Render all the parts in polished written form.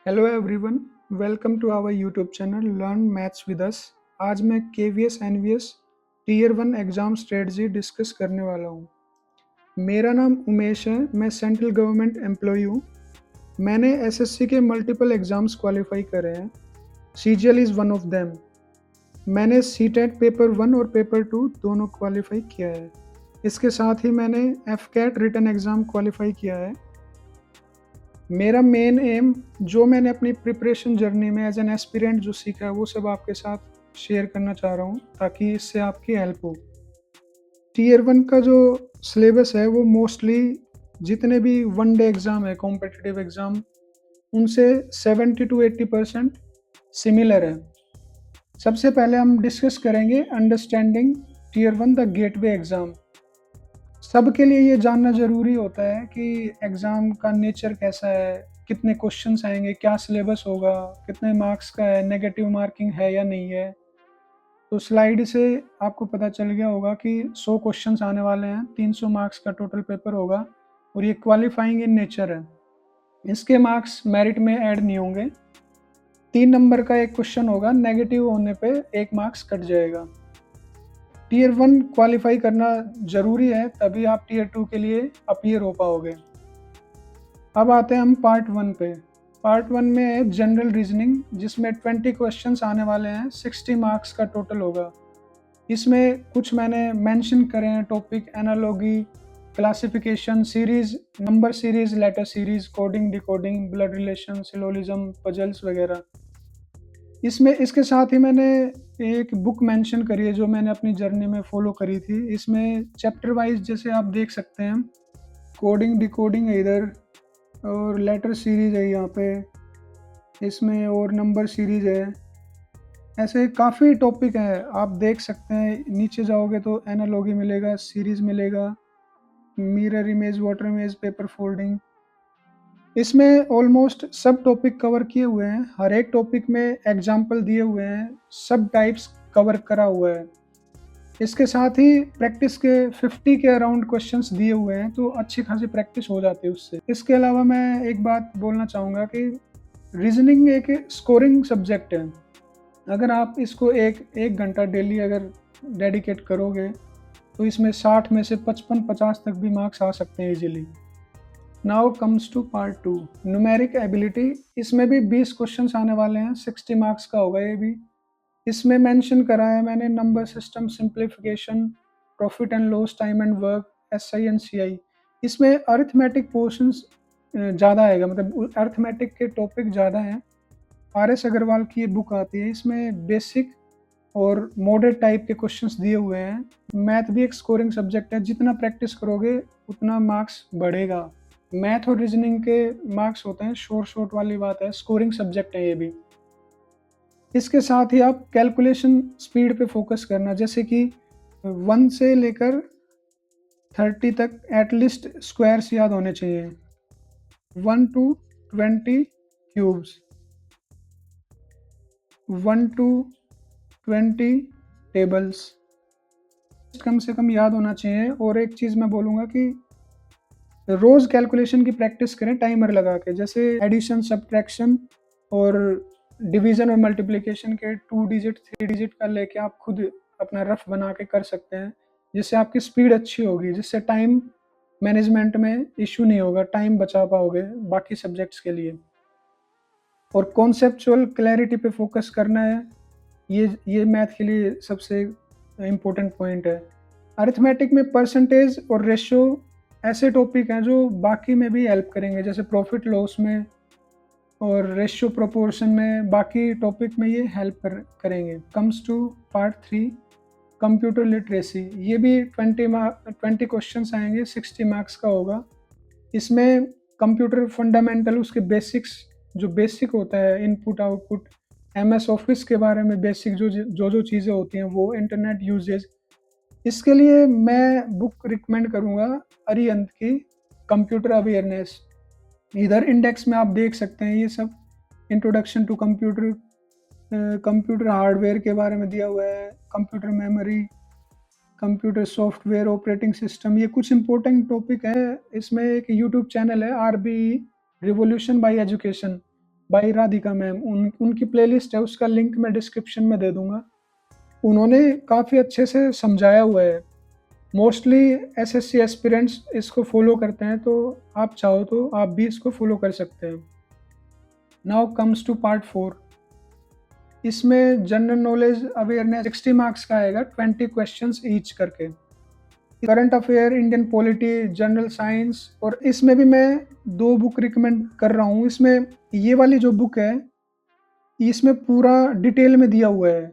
Hello everyone, welcome to our YouTube channel learn maths with us. आज मैं KVS NVS tier one exam strategy discuss करने वाला हूँ। मेरा नाम उमेश है, मैं सेंट्रल गवर्नमेंट एम्प्लॉई हूँ। मैंने एसएससी के मल्टीपल एग्ज़ाम्स क्वालिफाई करे हैं। CGL is one of them. मैंने सीटेट पेपर वन और पेपर टू दोनों क्वालिफाई किया है। इसके साथ ही मैंने एफकैट रिटन एग्ज़ाम क्वालिफाई किया है। मेरा मेन एम जो मैंने अपनी प्रिपरेशन जर्नी में एज एन एस्पिरेंट जो सीखा है वो सब आपके साथ शेयर करना चाह रहा हूँ ताकि इससे आपकी हेल्प हो। टीयर वन का जो सिलेबस है वो मोस्टली जितने भी वन डे एग्ज़ाम है कॉम्पिटिटिव एग्ज़ाम उनसे 70 to 80% सिमिलर है। सबसे पहले हम डिस्कस करेंगे understanding tier one the gateway exam. सबके लिए ये जानना ज़रूरी होता है कि एग्ज़ाम का नेचर कैसा है, कितने क्वेश्चंस आएँगे, क्या सिलेबस होगा, कितने मार्क्स का है, नेगेटिव मार्किंग है या नहीं है। तो स्लाइड से आपको पता चल गया होगा कि 100 क्वेश्चंस आने वाले हैं, 300 मार्क्स का टोटल पेपर होगा और ये क्वालिफाइंग इन नेचर है। इसके मार्क्स मेरिट में ऐड नहीं होंगे। 3 नंबर का एक क्वेश्चन होगा, नेगेटिव होने पे 1 मार्क्स कट जाएगा। टियर वन क्वालिफाई करना ज़रूरी है, तभी आप टियर टू के लिए अपीयर हो पाओगे। अब आते हैं हम पार्ट वन पे। पार्ट वन में है जनरल रीजनिंग, जिसमें 20 क्वेश्चंस आने वाले हैं, 60 मार्क्स का टोटल होगा। इसमें कुछ मैंने मेंशन करे हैं topic: analogy, classification, series, number series, letter series, coding, decoding, blood relation, syllogism, puzzles वगैरह। इसमें इसके साथ ही मैंने एक बुक मेंशन करी है जो मैंने अपनी जर्नी में फॉलो करी थी। इसमें चैप्टर वाइज जैसे आप देख सकते हैं, कोडिंग, डिकोडिंग है इधर, और लेटर सीरीज है यहाँ पे इसमें, और नंबर सीरीज है। ऐसे काफ़ी टॉपिक हैं, आप देख सकते हैं। नीचे जाओगे तो एनालॉगी मिलेगा, सीरीज मिलेगा, mirror image, water image, paper folding. इसमें ऑलमोस्ट सब टॉपिक कवर किए हुए हैं। हर एक टॉपिक में एग्जाम्पल दिए हुए हैं, सब टाइप्स कवर करा हुआ है। इसके साथ ही प्रैक्टिस के 50 के अराउंड क्वेश्चंस दिए हुए हैं, तो अच्छी खासी प्रैक्टिस हो जाती है उससे। इसके अलावा मैं एक बात बोलना चाहूँगा कि रीजनिंग एक स्कोरिंग सब्जेक्ट है। अगर आप इसको एक एक घंटा डेली अगर डेडिकेट करोगे तो इसमें 60 में से 55-50 तक भी मार्क्स आ सकते हैं easily. Now comes to part two, numeric ability. इसमें भी 20 क्वेश्चंस आने वाले हैं, 60 मार्क्स का होगा ये भी। इसमें मेंशन करा है मैंने number system, simplification, profit and loss, time and work, SI and CI. इसमें अरिथमेटिक पोर्शंस ज़्यादा आएगा, मतलब अरिथमेटिक के टॉपिक ज़्यादा हैं। आर.एस. अग्रवाल की ये बुक आती है, इसमें बेसिक और मॉडरेट टाइप के क्वेश्चंस दिए हुए हैं। मैथ भी एक स्कोरिंग सब्जेक्ट है, जितना प्रैक्टिस करोगे उतना मार्क्स बढ़ेगा। मैथ और रीजनिंग के मार्क्स होते हैं शॉर्ट वाली बात है, स्कोरिंग सब्जेक्ट है ये भी। इसके साथ ही आप कैलकुलेशन स्पीड पे फोकस करना, जैसे कि 1 से लेकर 30 तक एटलीस्ट स्क्वायर्स याद होने चाहिए। 1 to 20 क्यूब्स, 1 to 20 टेबल्स कम से कम याद होना चाहिए। और एक चीज़ मैं बोलूँगा कि रोज़ कैलकुलेशन की प्रैक्टिस करें टाइमर लगा के, जैसे एडिशन, सब्ट्रैक्शन और डिवीज़न और मल्टीप्लिकेशन के 2 डिजिट 3 डिजिट का लेके आप खुद अपना रफ बना के कर सकते हैं, जिससे आपकी स्पीड अच्छी होगी, जिससे टाइम मैनेजमेंट में इश्यू नहीं होगा, टाइम बचा पाओगे बाकी सब्जेक्ट्स के लिए। और कॉन्सेप्चुअल क्लैरिटी पे फोकस करना है, ये मैथ के लिए सबसे इम्पोर्टेंट पॉइंट है। अरिथमेटिक में परसेंटेज और रेशियो ऐसे टॉपिक हैं जो बाकी में भी हेल्प करेंगे, जैसे प्रॉफिट लॉस में और रेशियो प्रोपोर्शन में, बाकी टॉपिक में ये हेल्प करेंगे। Comes to part three, computer literacy. ये भी 20 क्वेश्चंस आएंगे, 60 मार्क्स का होगा। इसमें कंप्यूटर फंडामेंटल, उसके बेसिक्स, जो बेसिक होता है, इनपुट आउटपुट, एमएस ऑफिस के बारे में बेसिक जो चीज़ें होती हैं वो, इंटरनेट यूजेज। इसके लिए मैं बुक रिकमेंड करूँगा अरिहंत की, कंप्यूटर अवेयरनेस। इधर इंडेक्स में आप देख सकते हैं ये सब introduction to computer, computer hardware के बारे में दिया हुआ है, computer memory, computer software, operating system, ये कुछ इंपॉर्टेंट टॉपिक है। इसमें एक यूट्यूब चैनल है RBE, revolution by education. By Radhika ma'am, उनकी प्लेलिस्ट है, उसका लिंक मैं डिस्क्रिप्शन में दे दूँगा। उन्होंने काफ़ी अच्छे से समझाया हुआ है। मोस्टली एसएससी एस्पिरेंट्स इसको फ़ॉलो करते हैं, तो आप चाहो तो आप भी इसको फ़ॉलो कर सकते हैं। Now comes to part 4। इसमें जनरल नॉलेज अवेयरनेस 60 मार्क्स का आएगा, 20 क्वेश्चंस ईच करके। Current affair, Indian polity, general science, और इसमें भी मैं 2 बुक रिकमेंड कर रहा हूँ। इसमें ये वाली जो बुक है, इसमें पूरा डिटेल में दिया हुआ है,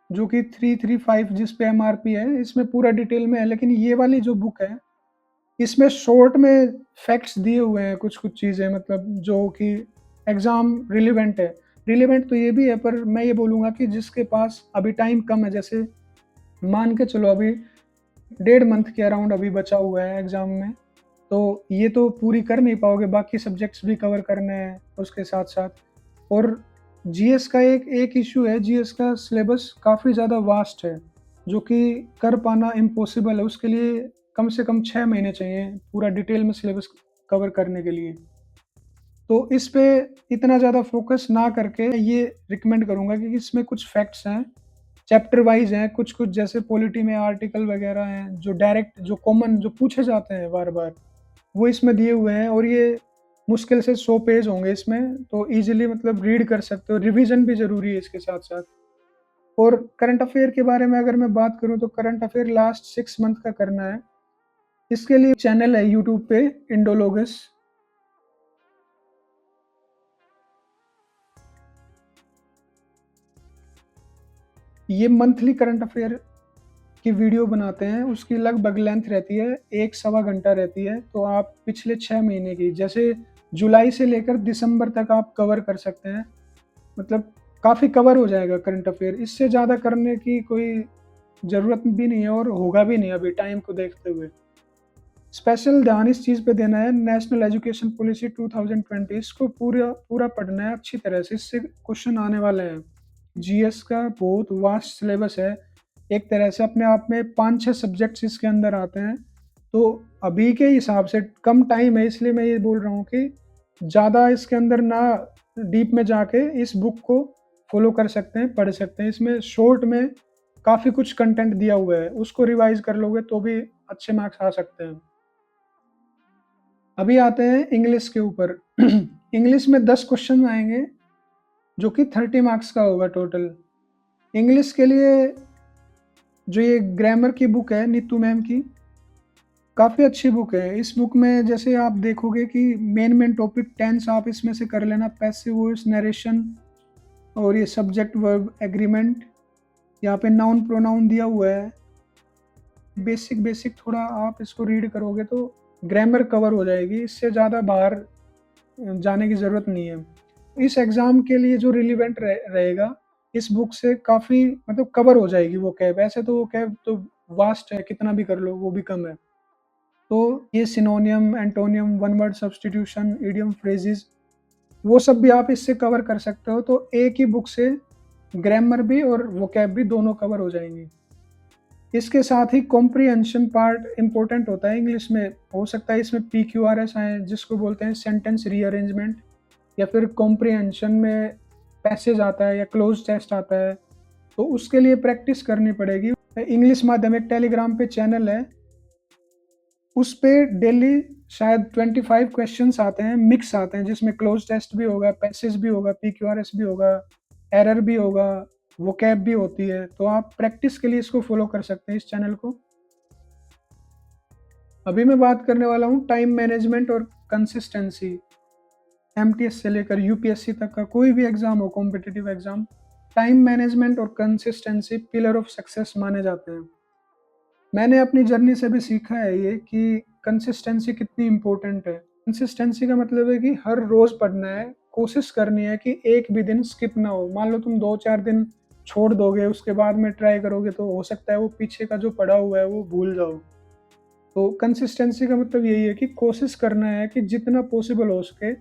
जो कि 335 जिस पे एमआरपी है, इसमें पूरा डिटेल में है। लेकिन ये वाली जो बुक है, इसमें शॉर्ट में फैक्ट्स दिए हुए हैं, कुछ-कुछ चीज़ें, मतलब जो कि एग्ज़ाम रिलेवेंट है। रिलेवेंट तो ये भी है, पर मैं ये बोलूँगा कि जिसके पास अभी टाइम कम है, जैसे मान के चलो अभी 1.5 मंथ के अराउंड अभी बचा हुआ है एग्ज़ाम में, तो ये तो पूरी कर नहीं पाओगे, बाकी सब्जेक्ट्स भी कवर करने हैं उसके साथ-साथ। और जीएस का एक एक इश्यू है, जीएस का सिलेबस काफ़ी ज़्यादा वास्ट है, जो कि कर पाना इम्पॉसिबल है। उसके लिए कम से कम 6 महीने चाहिए पूरा डिटेल में सिलेबस कवर करने के लिए। तो इस पे इतना ज़्यादा फ़ोकस ना करके ये रिकमेंड करूँगा कि इसमें कुछ फैक्ट्स हैं, चैप्टर वाइज़ हैं, कुछ-कुछ जैसे पॉलिटी में आर्टिकल वगैरह हैं, जो डायरेक्ट जो कॉमन जो पूछे जाते हैं बार-बार, वो इसमें दिए हुए हैं, और ये मुश्किल से 100 पेज होंगे इसमें, तो ईज़िली मतलब रीड कर सकते हो। रिवीज़न भी ज़रूरी है इसके साथ-साथ। और करंट अफ़ेयर के बारे में अगर मैं बात करूँ, तो करंट अफ़ेयर लास्ट 6 मंथ का करना है। इसके लिए चैनल है यूट्यूब पे, इंडोलॉगस। ये मंथली करंट अफ़ेयर की वीडियो बनाते हैं, उसकी लगभग लेंथ रहती है 1 सवा घंटा रहती है, तो आप पिछले 6 महीने की, जैसे जुलाई से लेकर दिसंबर तक आप कवर कर सकते हैं। मतलब काफ़ी कवर हो जाएगा करंट अफ़ेयर, इससे ज़्यादा करने की कोई ज़रूरत भी नहीं है, और होगा भी नहीं अभी टाइम को देखते हुए। स्पेशल ध्यान इस चीज़ पे देना है, नेशनल एजुकेशन पॉलिसी 2020, इसको पूरा पूरा पढ़ना है अच्छी तरह से, इससे क्वेश्चन आने वाले हैं। जीएस का बहुत वास्ट सिलेबस है, एक तरह से अपने आप में 5-6 सब्जेक्ट्स इसके अंदर आते हैं। तो अभी के हिसाब से कम टाइम है, इसलिए मैं ये बोल रहा हूँ कि ज़्यादा इसके अंदर ना डीप में जाके इस बुक को फ़ॉलो कर सकते हैं, पढ़ सकते हैं। इसमें शॉर्ट में काफ़ी कुछ कंटेंट दिया हुआ है, उसको रिवाइज़ कर लोगे तो भी अच्छे मार्क्स आ सकते हैं। अभी आते हैं इंग्लिश के ऊपर। इंग्लिश में 10 क्वेश्चन आएँगे, जो कि 30 मार्क्स का होगा टोटल। इंग्लिश के लिए जो ये ग्रामर की बुक है नीतू मैम की, काफ़ी अच्छी बुक है। इस बुक में जैसे आप देखोगे कि मेन टॉपिक टेंस आप इसमें से कर लेना, पैसिव वॉइस, नरेशन, और ये सब्जेक्ट वर्ब एग्रीमेंट, यहाँ पे नाउन प्रोनाउन दिया हुआ है। बेसिक थोड़ा आप इसको रीड करोगे तो ग्रामर कवर हो जाएगी, इससे ज़्यादा बाहर जाने की ज़रूरत नहीं है। इस एग्ज़ाम के लिए जो रिलेवेंट रहेगा, इस बुक से काफ़ी मतलब कवर हो जाएगी वोकैब। ऐसे तो वोकैब तो वास्ट है, कितना भी कर लो वो भी कम है। तो ये सिनोनियम, antonym, one word substitution, idiom, phrases, वो सब भी आप इससे कवर कर सकते हो। तो एक ही बुक से ग्रामर भी और वोकैब भी दोनों कवर हो जाएँगी। इसके साथ ही कॉम्प्रिहेंशन पार्ट इम्पोर्टेंट होता है इंग्लिश में। हो सकता है इसमें पीक्यूआरएस आए, जिसको बोलते हैं सेंटेंस रीअरेंजमेंट, या फिर कॉम्प्रिहेंशन में पैसेज आता है या क्लोज टेस्ट आता है, तो उसके लिए प्रैक्टिस करनी पड़ेगी। इंग्लिश माध्यमिक टेलीग्राम पे चैनल है, उस पे डेली शायद 25 क्वेश्चंस आते हैं, मिक्स आते हैं, जिसमें क्लोज टेस्ट भी होगा, पैसेज भी होगा, पीक्यूआरएस भी होगा, एरर भी होगा, वोकैब भी होती है। तो आप प्रैक्टिस के लिए इसको फॉलो कर सकते हैं, इस चैनल को। अभी मैं बात करने वाला हूँ टाइम मैनेजमेंट और कंसिस्टेंसी। एमटीएस से लेकर यूपीएससी तक का कोई भी एग्जाम हो, कॉम्पिटिटिव एग्जाम, टाइम मैनेजमेंट और कंसिस्टेंसी पिलर ऑफ सक्सेस माने जाते हैं। मैंने अपनी जर्नी से भी सीखा है ये कि कंसिस्टेंसी कितनी इम्पोर्टेंट है। कंसिस्टेंसी का मतलब है कि हर रोज़ पढ़ना है, कोशिश करनी है कि एक भी दिन स्किप ना हो। मान लो तुम 2-4 दिन छोड़ दोगे, उसके बाद में ट्राई करोगे, तो हो सकता है वो पीछे का जो पढ़ा हुआ है वो भूल जाओ। तो कंसिस्टेंसी का मतलब यही है कि कोशिश करना है कि जितना पॉसिबल हो सके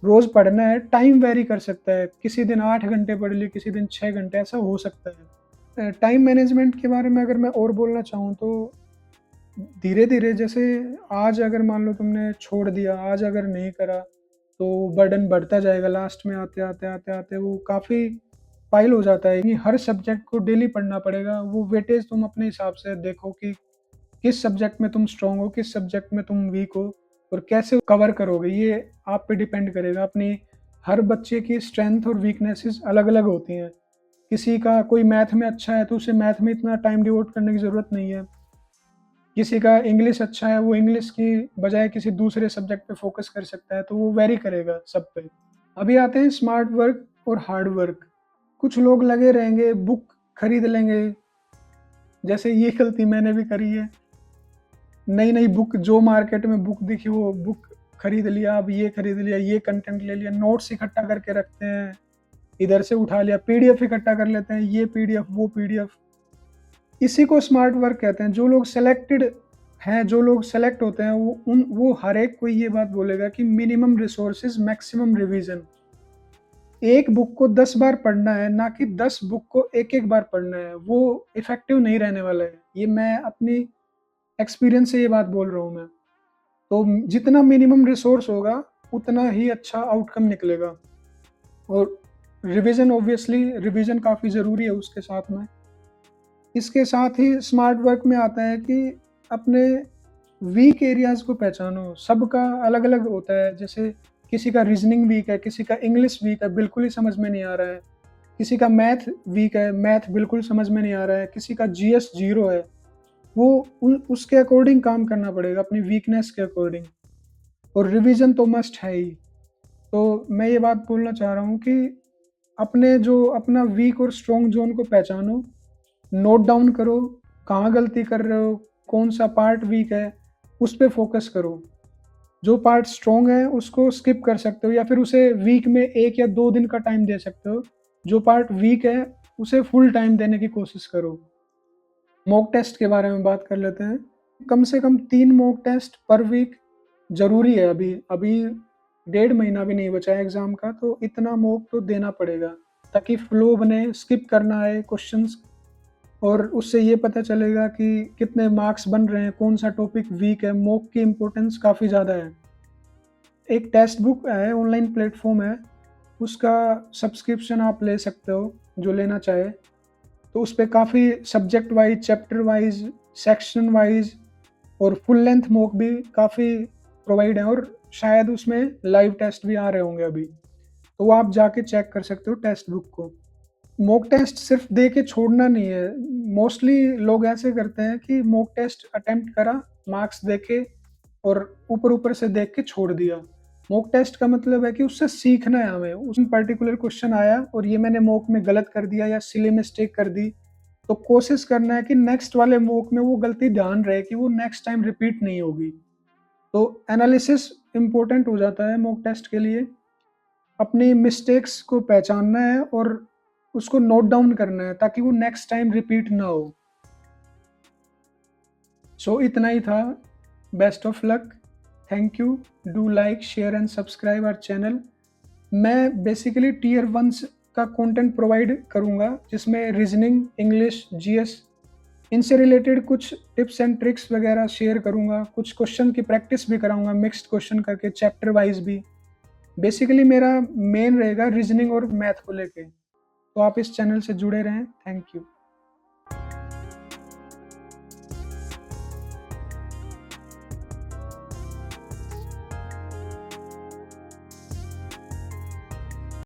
रोज़ पढ़ना है। टाइम वैरी कर सकता है, किसी दिन 8 घंटे पढ़ लिए, किसी दिन 6 घंटे, ऐसा हो सकता है। टाइम मैनेजमेंट के बारे में अगर मैं और बोलना चाहूँ, तो धीरे-धीरे, जैसे आज अगर मान लो तुमने छोड़ दिया, आज अगर नहीं करा, तो बर्डन बढ़ता जाएगा, लास्ट में आते-आते वो काफ़ी पाइल हो जाता है कि हर सब्जेक्ट को डेली पढ़ना पड़ेगा। वो वेटेज तुम अपने हिसाब से देखो कि किस सब्जेक्ट में तुम स्ट्रॉन्ग हो, किस सब्जेक्ट में तुम वीक हो और कैसे कवर करोगे, ये आप पे डिपेंड करेगा। अपनी हर बच्चे की स्ट्रेंथ और वीकनेसेस अलग-अलग होती हैं। किसी का कोई मैथ में अच्छा है तो उसे मैथ में इतना टाइम डिवोट करने की ज़रूरत नहीं है। किसी का इंग्लिश अच्छा है, वो इंग्लिश की बजाय किसी दूसरे सब्जेक्ट पे फ़ोकस कर सकता है, तो वो वैरी करेगा सब पे। अभी आते हैं स्मार्ट वर्क और हार्ड वर्क। कुछ लोग लगे रहेंगे, बुक खरीद लेंगे, जैसे ये गलती मैंने भी करी है। नई-नई बुक जो मार्केट में बुक दिखी वो बुक खरीद लिया, अब ये खरीद लिया, ये कंटेंट ले लिया, नोट्स इकट्ठा करके रखते हैं, इधर से उठा लिया, पीडीएफ इकट्ठा कर लेते हैं, ये पीडीएफ, वो पीडीएफ। इसी को स्मार्ट वर्क कहते हैं। जो लोग सेलेक्टेड हैं, जो लोग सेलेक्ट होते हैं, वो हर एक को ये बात बोलेगा कि मिनिमम रिसोर्सेज़ मैक्सिमम रिवीजन। एक बुक को 10 बार पढ़ना है, ना कि 10 बुक को एक-एक बार पढ़ना है। वो इफ़ेक्टिव नहीं रहने वाला है। ये मैं अपनी एक्सपीरियंस से ये बात बोल रहा हूँ मैं। तो जितना मिनिमम रिसोर्स होगा, उतना ही अच्छा आउटकम निकलेगा। और रिवीजन काफ़ी ज़रूरी है उसके साथ में। इसके साथ ही स्मार्ट वर्क में आता है कि अपने वीक एरियाज़ को पहचानो। सबका अलग-अलग होता है, जैसे किसी का रीज़निंग वीक है, किसी का इंग्लिश वीक है, बिल्कुल ही समझ में नहीं आ रहा है। किसी का मैथ वीक है, मैथ बिल्कुल समझ में नहीं आ रहा है। किसी का जीएस 0 है, वो उ उसके अकॉर्डिंग काम करना पड़ेगा, अपनी वीकनेस के अकॉर्डिंग। और रिवीजन तो मस्ट है ही। तो मैं ये बात बोलना चाह रहा हूँ कि अपना वीक और स्ट्रॉन्ग ज़ोन को पहचानो, नोट डाउन करो, कहाँ गलती कर रहे हो, कौन-सा पार्ट वीक है, उस पे फ़ोकस करो। जो पार्ट स्ट्रॉन्ग है उसको स्किप कर सकते हो या फिर उसे वीक में 1 या 2 दिन का टाइम दे सकते हो। जो पार्ट वीक है, उसे फुल टाइम देने की कोशिश करो। मॉक टेस्ट के बारे में बात कर लेते हैं। कम से कम 3 मॉक टेस्ट पर वीक ज़रूरी है अभी। अभी डेढ़ महीना भी नहीं बचा है एग्ज़ाम का, तो इतना मॉक तो देना पड़ेगा, ताकि फ्लो बने, स्किप करना आए क्वेश्चंस और उससे ये पता चलेगा कि कितने मार्क्स बन रहे हैं, कौन-सा टॉपिक वीक है। मॉक की इम्पोर्टेंस काफ़ी ज़्यादा है। एक टेक्स्ट बुक है, ऑनलाइन प्लेटफ़ॉर्म है, उसका सब्सक्रिप्शन आप ले सकते हो, जो लेना चाहे। तो उसपे काफ़ी subject wise, chapter wise, section wise और फुल लेंथ मॉक भी काफ़ी प्रोवाइड है और शायद उसमें लाइव टेस्ट भी आ रहे होंगे अभी। तो वो आप जाके चेक कर सकते हो टेक्स्ट बुक को। मॉक टेस्ट सिर्फ़ दे के छोड़ना नहीं है। मोस्टली लोग ऐसे करते हैं कि मॉक टेस्ट अटेम्प्ट करा, मार्क्स देखे और ऊपर-ऊपर से देख के छोड़ दिया। मॉक टेस्ट का मतलब है कि उससे सीखना है हमें। उसमें पर्टिकुलर क्वेश्चन आया और ये मैंने मॉक में गलत कर दिया या सिली मिस्टेक कर दी, तो कोशिश करना है कि नेक्स्ट वाले मॉक में वो गलती ध्यान रहे कि वो नेक्स्ट टाइम रिपीट नहीं होगी। तो एनालिसिस इम्पोर्टेंट हो जाता है मॉक टेस्ट के लिए। अपनी मिस्टेक्स को पहचानना है और उसको नोट डाउन करना है ताकि वो नेक्स्ट टाइम रिपीट ना हो। सो इतना ही था। Best of luck. Thank you. Do like, share and subscribe our channel. मैं बेसिकली टियर 1 का कंटेंट प्रोवाइड करूँगा जिसमें रीजनिंग, इंग्लिश, जीएस इनसे रिलेटेड कुछ टिप्स एंड ट्रिक्स वगैरह शेयर करूँगा। कुछ क्वेश्चन की प्रैक्टिस भी कराऊँगा मिक्स्ड क्वेश्चन करके चैप्टर वाइज़ भी। बेसिकली मेरा मेन रहेगा रीजनिंग और मैथ को लेके। तो आप इस चैनल से जुड़े रहें। Thank you.